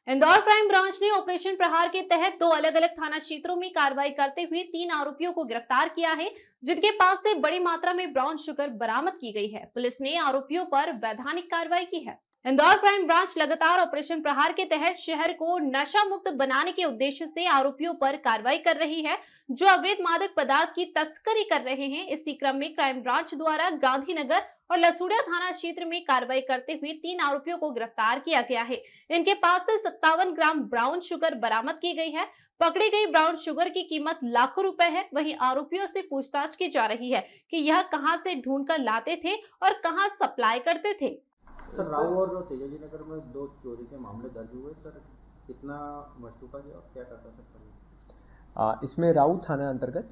Indore crime branch ने operation प्रहार के तहत दो अलग अलग थाना क्षेत्रों में कार्रवाई करते हुए 3 आरोपियों को गिरफ्तार किया है, जिनके पास से बड़ी मात्रा में ब्राउन शुगर बरामद की गई है। पुलिस ने आरोपियों पर वैधानिक कार्रवाई की है। इंदौर क्राइम ब्रांच लगातार ऑपरेशन प्रहार के तहत शहर को नशा मुक्त बनाने के उद्देश्य से आरोपियों पर कार्रवाई कर रही है, जो अवैध मादक पदार्थ की तस्करी कर रहे हैं। इसी क्रम में क्राइम ब्रांच द्वारा गांधीनगर और लसूड़िया थाना क्षेत्र में कार्रवाई करते हुए 3 आरोपियों को गिरफ्तार किया गया है। इनके पास से 57 ग्राम ब्राउन शुगर बरामद की गई है। पकड़ी गई ब्राउन शुगर की कीमत लाखों रुपए है। वहीं आरोपियों से पूछताछ की जा रही है कि यह कहां से ढूंढ कर लाते थे और कहां सप्लाई करते थे। सर, राव और तेजाजी नगर में दो चोरी के मामले दर्ज हुए। सर, कितना मशरूका गया और क्या करता सर कल? इसमें राऊ थाना अंतर्गत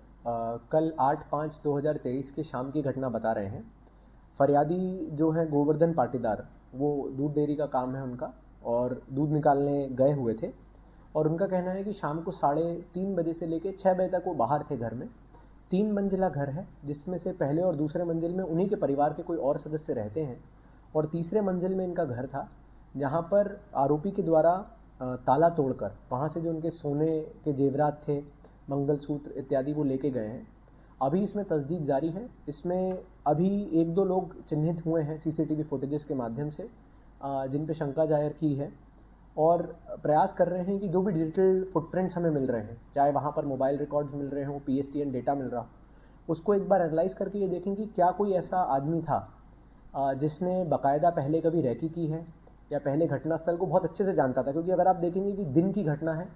कल 8/5/2023 के शाम की घटना बता रहे हैं। फरियादी जो है गोवर्धन पाटीदार, वो दूध डेयरी का काम है उनका, और दूध निकालने गए हुए थे। और उनका कहना है कि शाम को 3:30 से लेकर 6 बजे तक वो बाहर थे घर में। 3 मंजिला घर है, जिसमें से पहले और दूसरे मंजिल में उन्हीं के परिवार के कोई और सदस्य रहते हैं, और तीसरे मंजिल में इनका घर था, जहाँ पर आरोपी के द्वारा ताला तोड़कर वहाँ से जो उनके सोने के जेवरात थे, मंगलसूत्र इत्यादि, वो लेके गए हैं। अभी इसमें तस्दीक जारी है। इसमें अभी 1-2 लोग चिन्हित हुए हैं सीसीटीवी फुटेजेस के माध्यम से, जिन पे शंका जाहिर की है, और प्रयास कर रहे हैं कि जो भी डिजिटल फुटप्रिंट्स हमें मिल रहे हैं, चाहे वहाँ पर मोबाइल रिकॉर्ड्स मिल रहे हों, पीएसटीएन डेटा मिल रहा हो, उसको एक बार एनालाइज करके ये देखें कि क्या कोई ऐसा आदमी था जिसने बाकायदा पहले कभी रैकी की है, या पहले घटनास्थल को बहुत अच्छे से जानता था। क्योंकि अगर आप देखेंगे कि दिन की घटना है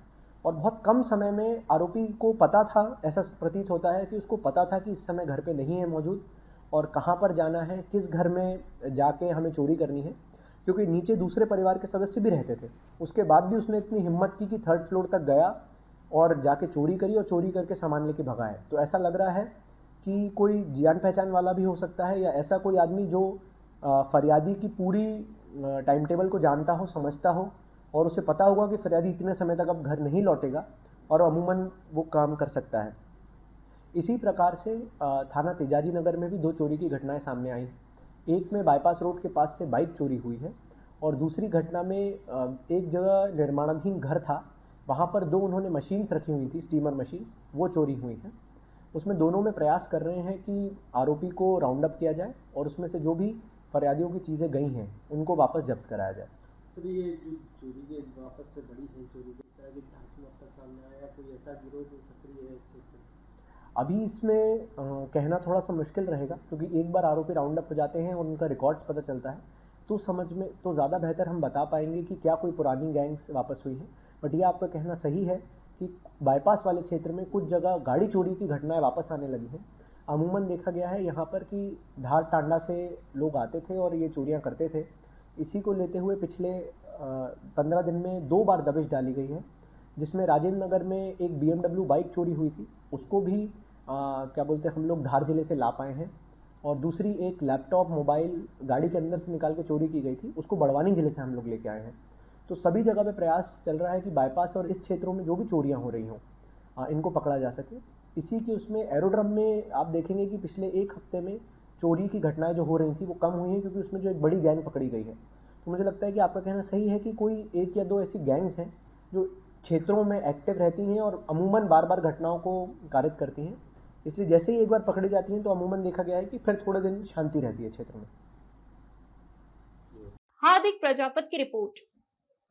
और बहुत कम समय में आरोपी को पता था, ऐसा प्रतीत होता है कि उसको पता था कि इस समय घर पे नहीं है मौजूद, और कहाँ पर जाना है, किस घर में जाके हमें चोरी करनी है। क्योंकि नीचे दूसरे परिवार के सदस्य भी रहते थे, उसके बाद भी उसने इतनी हिम्मत की कि 3rd फ्लोर तक गया और जाके चोरी करी, और चोरी करके सामान लेके भगा है। तो ऐसा लग रहा है कि कोई जान पहचान वाला भी हो सकता है, या ऐसा कोई आदमी जो फरियादी की पूरी टाइम टेबल को जानता हो, समझता हो, और उसे पता होगा कि फरियादी इतने समय तक अब घर नहीं लौटेगा, और अमूमन वो काम कर सकता है। इसी प्रकार से थाना तेजाजी नगर में भी 2 चोरी की घटनाएं सामने आई। एक में बाईपास रोड के पास से बाइक चोरी हुई है, और दूसरी घटना में एक जगह निर्माणाधीन घर था, वहाँ पर 2 उन्होंने मशीन्स रखी हुई थी, स्टीमर मशीन्स, वो चोरी हुई हैं। उसमें दोनों में प्रयास कर रहे हैं कि आरोपी को राउंड अप किया जाए, और उसमें से जो भी फरियादियों की चीज़ें गई हैं उनको वापस जब्त कराया जाए। सर, ये जो चोरी के वापस से बड़ी है चोरी की तरह की जांच में अब तक सामने आया, कोई ऐसा गिरोह जो सक्रिय है इस क्षेत्र में? अभी इसमें कहना थोड़ा सा मुश्किल रहेगा, क्योंकि एक बार आरोपी राउंड अप हो जाते हैं और उनका रिकॉर्ड्स पता चलता है, तो समझ में तो ज़्यादा बेहतर हम बता पाएंगे कि क्या कोई पुरानी गैंग्स वापस हुई है। बट ये आपका कहना सही है कि बाईपास वाले क्षेत्र में कुछ जगह गाड़ी चोरी की घटनाएं वापस आने लगी हैं। अमूमन देखा गया है यहाँ पर कि धार टांडा से लोग आते थे और ये चोरियाँ करते थे। इसी को लेते हुए पिछले 15 दिन में 2 बार दबिश डाली गई है, जिसमें राजेंद्र नगर में एक BMW बाइक चोरी हुई थी, उसको भी क्या बोलते हैं हम लोग धार जिले से ला पाए हैं। और दूसरी एक लैपटॉप मोबाइल गाड़ी के अंदर से निकाल के चोरी की गई थी, उसको बड़वानी जिले से हम लोग लेके आए हैं। तो सभी जगह पे प्रयास चल रहा है कि बाईपास और इस क्षेत्रों में जो भी चोरियां हो रही हों, इनको पकड़ा जा सके। इसी के उसमें एरोड्रम में आप देखेंगे कि पिछले 1 हफ्ते में चोरी की घटनाएं जो हो रही थी वो कम हुई हैं, क्योंकि उसमें जो एक बड़ी गैंग पकड़ी गई है। तो मुझे लगता है कि आपका कहना सही है कि कोई 1 या 2 ऐसी गैंग्स हैं जो क्षेत्रों में एक्टिव रहती हैं और अमूमन बार बार घटनाओं को कारित करती हैं। इसलिए जैसे ही एक बार पकड़ी जाती हैं तो अमूमन देखा गया है कि फिर थोड़े दिन शांति रहती है क्षेत्र में। हार्दिक प्रजापत की रिपोर्ट।